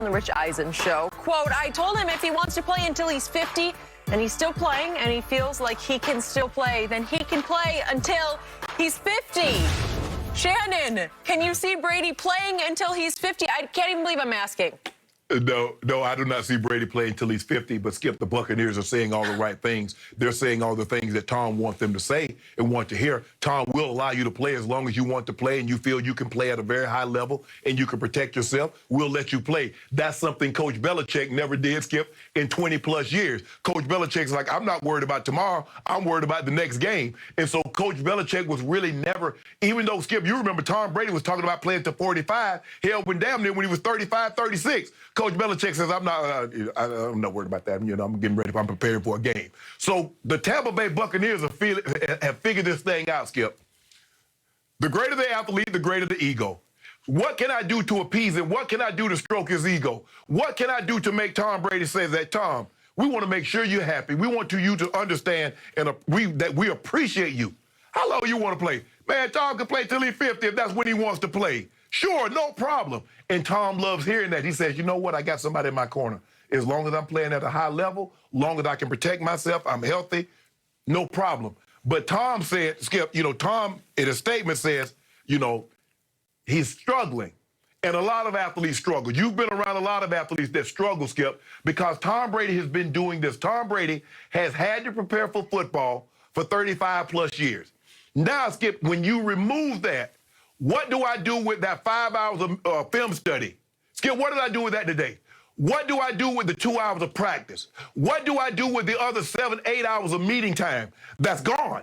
The Rich Eisen show. Quote, I told him if he wants to play until he's 50 and he's still playing and he feels like he can still play, then he can play until he's 50. Shannon, can you see Brady playing until he's 50? I can't even believe I'm asking. No, I do not see Brady play until he's 50, but Skip, the Buccaneers are saying all the right things. They're saying all the things that Tom wants them to say and want to hear. Tom will allow you to play as long as you want to play and you feel you can play at a very high level and you can protect yourself. We'll let you play. That's something Coach Belichick never did, Skip, in 20-plus years. Coach Belichick's like, I'm not worried about tomorrow. I'm worried about the next game. And so Coach Belichick was really never, even though, Skip, you remember Tom Brady was talking about playing to 45, hell, when damn near when he was 35, 36. Coach Belichick says, I'm not worried about that. You know, I'm getting ready. I'm preparing for a game. So the Tampa Bay Buccaneers have figured this thing out, Skip. The greater the athlete, the greater the ego. What can I do to appease him? What can I do to stroke his ego? What can I do to make Tom Brady say that, Tom, we want to make sure you're happy. We want you to understand that we appreciate you. How long you want to play? Man, Tom can play till he's 50 if that's when he wants to play. Sure, no problem. And Tom loves hearing that. He says, you know what? I got somebody in my corner. As long as I'm playing at a high level, long as I can protect myself, I'm healthy, no problem. But Tom said, Skip, you know, Tom in a statement says, you know, he's struggling. And a lot of athletes struggle. You've been around a lot of athletes that struggle, Skip, because Tom Brady has been doing this. Tom Brady has had to prepare for football for 35-plus years. Now, Skip, when you remove that, what do I do with that 5 hours of film study? Skip, what did I do with that today? What do I do with the 2 hours of practice? What do I do with the other 7, 8 hours of meeting time? That's gone.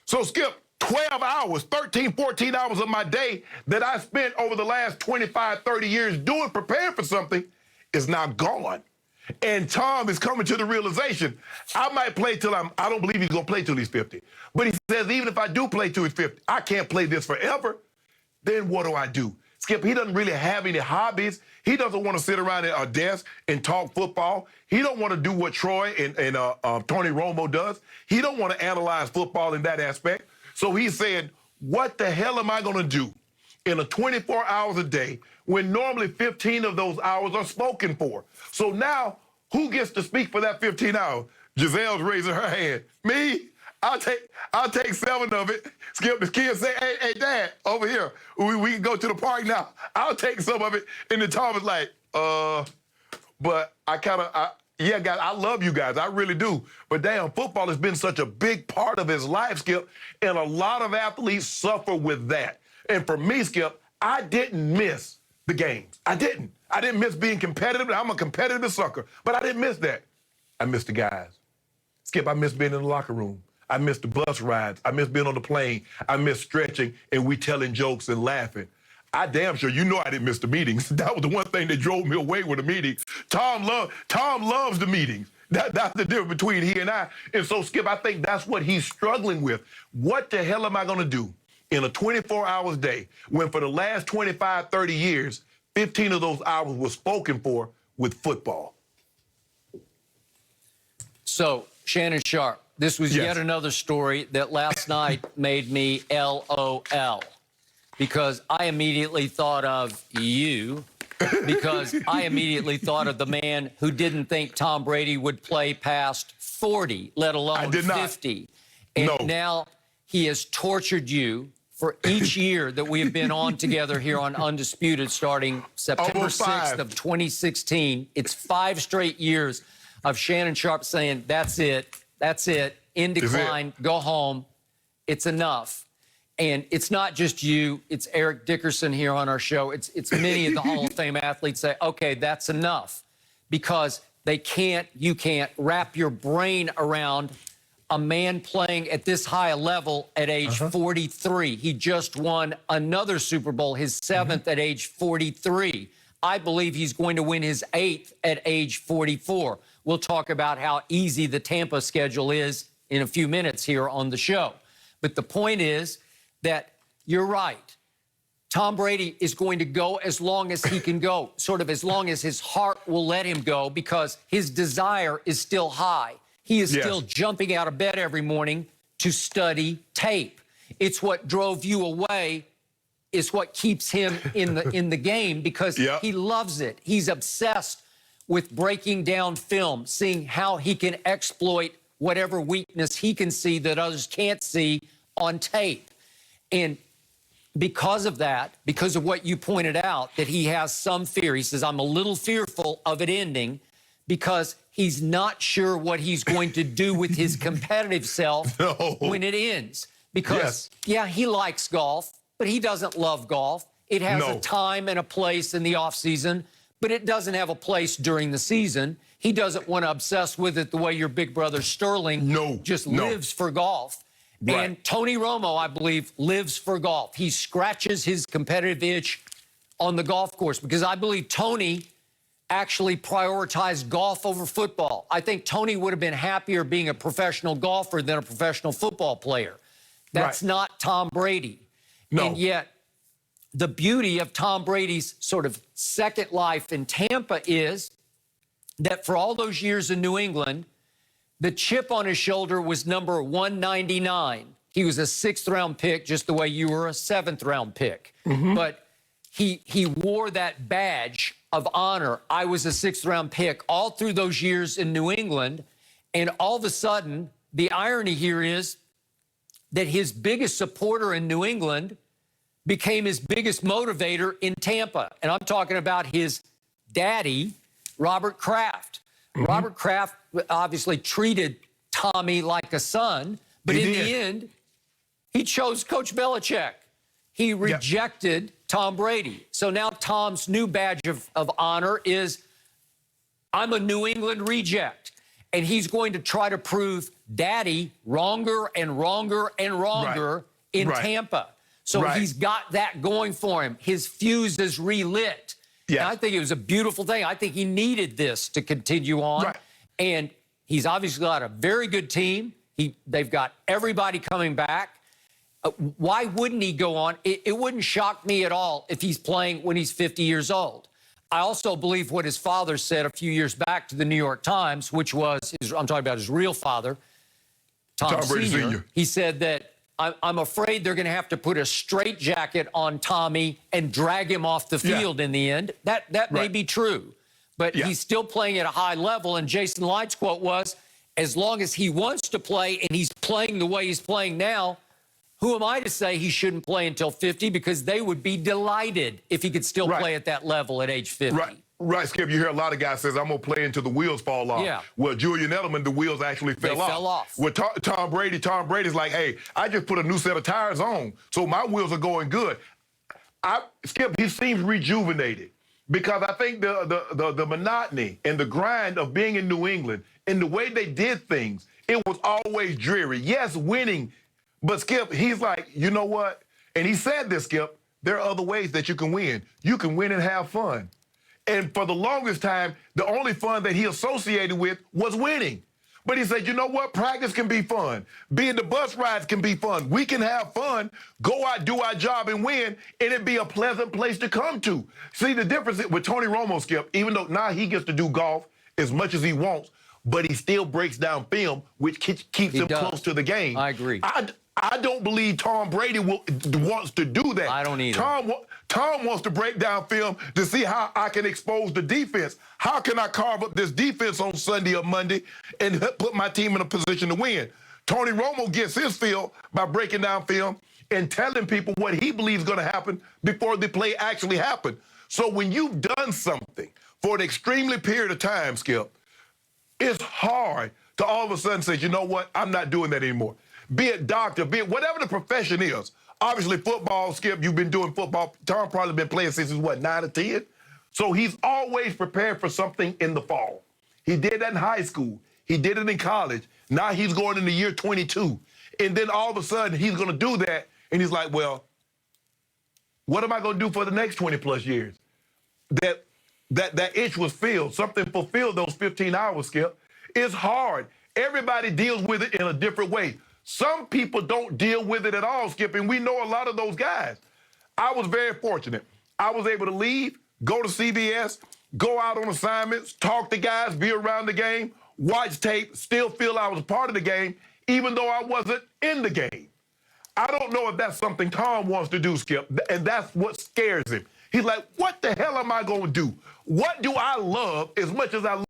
So, Skip, 12 hours, 13, 14 hours of my day that I spent over the last 25, 30 years preparing for something is now gone. And Tom is coming to the realization, I might play till I don't believe he's going to play till he's 50. But he says, even if I do play till he's 50, I can't play this forever. Then what do I do? Skip, he doesn't really have any hobbies. He doesn't want to sit around at a desk and talk football. He don't want to do what Troy and Tony Romo does. He don't want to analyze football in that aspect. So he said, what the hell am I going to do in a 24 hours a day when normally 15 of those hours are spoken for? So now, who gets to speak for that 15 hours? Giselle's raising her hand. Me? I'll take 7 of it. Skip, the kids say, hey, Dad, over here. We can go to the park now. I'll take some of it. And then Tom is like, but yeah, guys, I love you guys. I really do. But damn, football has been such a big part of his life, Skip, and a lot of athletes suffer with that. And for me, Skip, I didn't miss the games. I didn't miss being competitive. I'm a competitive sucker, but I didn't miss that. I missed the guys. Skip, I missed being in the locker room. I missed the bus rides. I missed being on the plane. I missed stretching and we telling jokes and laughing. I damn sure, you know I didn't miss the meetings. That was the one thing that drove me away with the meetings. Tom loves the meetings. That's the difference between he and I. And so, Skip, I think that's what he's struggling with. What the hell am I going to do in a 24-hour day when for the last 25, 30 years, 15 of those hours were spoken for with football? So, Shannon Sharp, this was yet another story that last night made me LOL because I immediately thought of you because I immediately thought of the man who didn't think Tom Brady would play past 40, let alone 50. And now he has tortured you for each year that we have been on together here on Undisputed starting September 6th of 2016. It's 5 straight years of Shannon Sharp saying, that's it, in decline, go home, it's enough. And it's not just you, it's Eric Dickerson here on our show. It's many of the Hall of Fame athletes say, okay, that's enough. Because you can't wrap your brain around a man playing at this high a level at age 43. He just won another Super Bowl, his 7th at age 43. I believe he's going to win his 8th at age 44. We'll talk about how easy the Tampa schedule is in a few minutes here on the show. But the point is that you're right. Tom Brady is going to go as long as he can go, sort of as long as his heart will let him go, because his desire is still high. He is still jumping out of bed every morning to study tape. It's what drove you away is what keeps him in the game because Yep. he loves it. He's obsessed with breaking down film, seeing how he can exploit whatever weakness he can see that others can't see on tape. And because of that, because of what you pointed out, that he has some fear. He says, I'm a little fearful of it ending because he's not sure what he's going to do with his competitive self when it ends. Because, yeah, he likes golf, but he doesn't love golf. It has a time and a place in the offseason, but it doesn't have a place during the season. He doesn't want to obsess with it the way your big brother Sterling lives for golf. Right. And Tony Romo, I believe, lives for golf. He scratches his competitive itch on the golf course because I believe Tony actually prioritized golf over football. I think Tony would have been happier being a professional golfer than a professional football player. That's not Tom Brady. No. And yet, the beauty of Tom Brady's sort of second life in Tampa is that for all those years in New England, the chip on his shoulder was number 199. He was a 6th-round pick, just the way you were a 7th-round pick. But he wore that badge of honor. I was a 6th-round pick all through those years in New England. And all of a sudden, the irony here is that his biggest supporter in New England became his biggest motivator in Tampa. And I'm talking about his daddy, Robert Kraft. Robert Kraft obviously treated Tommy like a son, but in the end, he chose Coach Belichick. He rejected Tom Brady. So now Tom's new badge of honor is, I'm a New England reject. And he's going to try to prove Daddy wronger and wronger and wronger in Tampa. So he's got that going for him. His fuse is relit. Yeah. And I think it was a beautiful thing. I think he needed this to continue on. And he's obviously got a very good team. They've got everybody coming back. Why wouldn't he go on? It wouldn't shock me at all if he's playing when he's 50 years old. I also believe what his father said a few years back to the New York Times, which was, I'm talking about his real father, Tom Brady Sr. He said that, I'm afraid they're going to have to put a straitjacket on Tommy and drag him off the field in the end. That may be true, but he's still playing at a high level. And Jason Light's quote was, as long as he wants to play and he's playing the way he's playing now, who am I to say he shouldn't play until 50? Because they would be delighted if he could still play at that level at age 50. Right, Skip. You hear a lot of guys says, I'm going to play until the wheels fall off. Yeah. Well, Julian Edelman, the wheels actually fell off. With Tom Brady's like, hey, I just put a new set of tires on, so my wheels are going good. Skip, he seems rejuvenated because I think the monotony and the grind of being in New England and the way they did things, it was always dreary. Yes, winning, but Skip, he's like, you know what? And he said this, Skip, there are other ways that you can win. You can win and have fun. And for the longest time, the only fun that he associated with was winning. But he said, you know what? Practice can be fun. Being the bus rides can be fun. We can have fun, go out, do our job, and win, and it'd be a pleasant place to come to. See, the difference with Tony Romo, Skip, even though now he gets to do golf as much as he wants, but he still breaks down film, which keeps him close to the game. I agree. I don't believe Tom Brady wants to do that. I don't either. Tom wants to break down film to see how I can expose the defense. How can I carve up this defense on Sunday or Monday and put my team in a position to win? Tony Romo gets his feel by breaking down film and telling people what he believes is going to happen before the play actually happens. So when you've done something for an extremely period of time, Skip, it's hard to all of a sudden say, you know what, I'm not doing that anymore. Be it doctor, be it whatever the profession is. Obviously, football, Skip, you've been doing football. Tom probably been playing since he's, 9 or 10? So he's always prepared for something in the fall. He did that in high school. He did it in college. Now he's going into year 22. And then all of a sudden, he's going to do that. And he's like, well, what am I going to do for the next 20-plus years? That itch was filled. Something fulfilled those 15 hours, Skip. It's hard. Everybody deals with it in a different way. Some people don't deal with it at all, Skip, and we know a lot of those guys. I was very fortunate. I was able to leave, go to CBS, go out on assignments, talk to guys, be around the game, watch tape, still feel I was a part of the game, even though I wasn't in the game. I don't know if that's something Tom wants to do, Skip, and that's what scares him. He's like, what the hell am I going to do? What do I love as much as I love